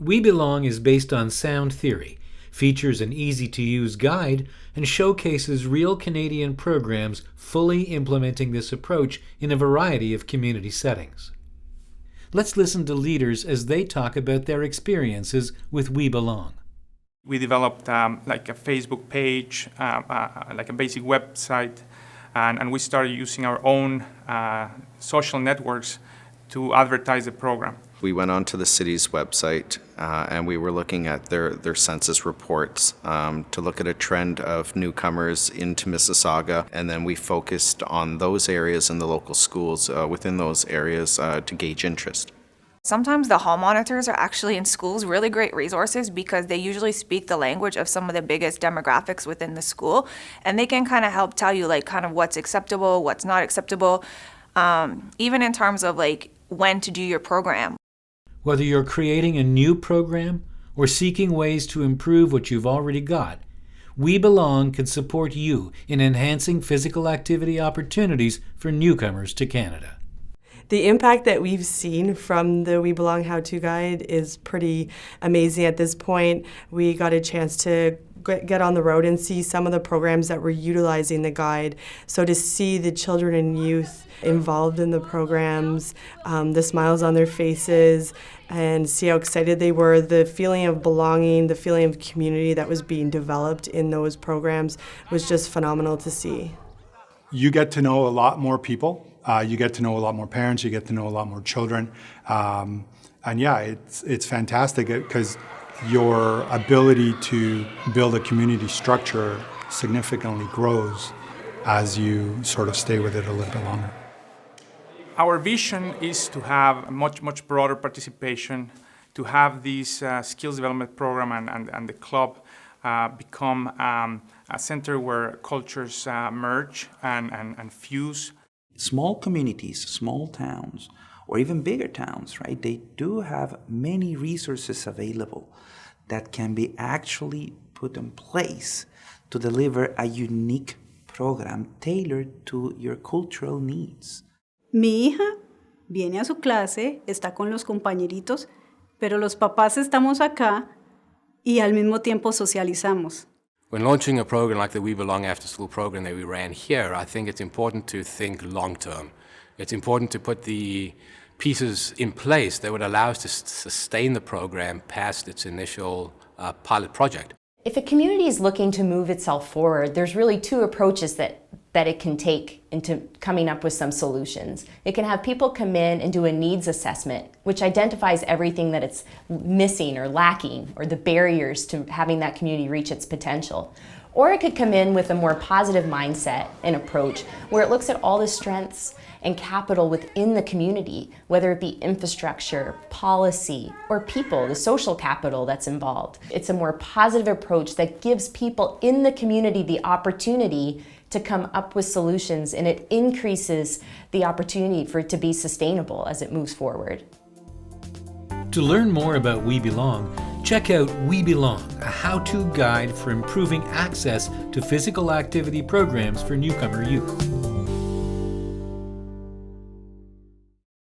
We Belong is based on sound theory, features an easy-to-use guide, and showcases real Canadian programs fully implementing this approach in a variety of community settings. Let's listen to leaders as they talk about their experiences with We Belong. We developed like a Facebook page, like a basic website, and we started using our own social networks to advertise the program. We went onto the city's website and we were looking at their census reports to look at a trend of newcomers into Mississauga, and then we focused on those areas and the local schools within those areas to gauge interest. Sometimes the hall monitors are actually in schools really great resources because they usually speak the language of some of the biggest demographics within the school, and they can kind of help tell you like kind of what's acceptable, what's not acceptable, even in terms of like when to do your program. Whether you're creating a new program or seeking ways to improve what you've already got, We Belong can support you in enhancing physical activity opportunities for newcomers to Canada. The impact that we've seen from the We Belong How-To Guide is pretty amazing at this point. We got a chance to get on the road and see some of the programs that were utilizing the guide. So to see the children and youth involved in the programs, the smiles on their faces, and see how excited they were, the feeling of belonging, the feeling of community that was being developed in those programs was just phenomenal to see. You get to know a lot more people. You get to know a lot more parents. You get to know a lot more children. And yeah, it's fantastic because your ability to build a community structure significantly grows as you sort of stay with it a little bit longer. Our vision is to have much broader participation, to have this skills development program and the club become a center where cultures merge and fuse. Small communities, small towns, or even bigger towns, right? They do have many resources available that can be actually put in place to deliver a unique program tailored to your cultural needs. Mi hija viene a su clase, está con los compañeritos, pero los papás estamos acá y al mismo tiempo socializamos. When launching a program like the We Belong After School program that we ran here, I think it's important to think long term. It's important to put the pieces in place that would allow us to sustain the program past its initial pilot project. If a community is looking to move itself forward, there's really two approaches that it can take into coming up with some solutions. It can have people come in and do a needs assessment, which identifies everything that it's missing or lacking, or the barriers to having that community reach its potential. Or it could come in with a more positive mindset and approach, where it looks at all the strengths and capital within the community, whether it be infrastructure, policy, or people, the social capital that's involved. It's a more positive approach that gives people in the community the opportunity to come up with solutions, and it increases the opportunity for it to be sustainable as it moves forward. To learn more about We Belong, check out We Belong, a how-to guide for improving access to physical activity programs for newcomer youth.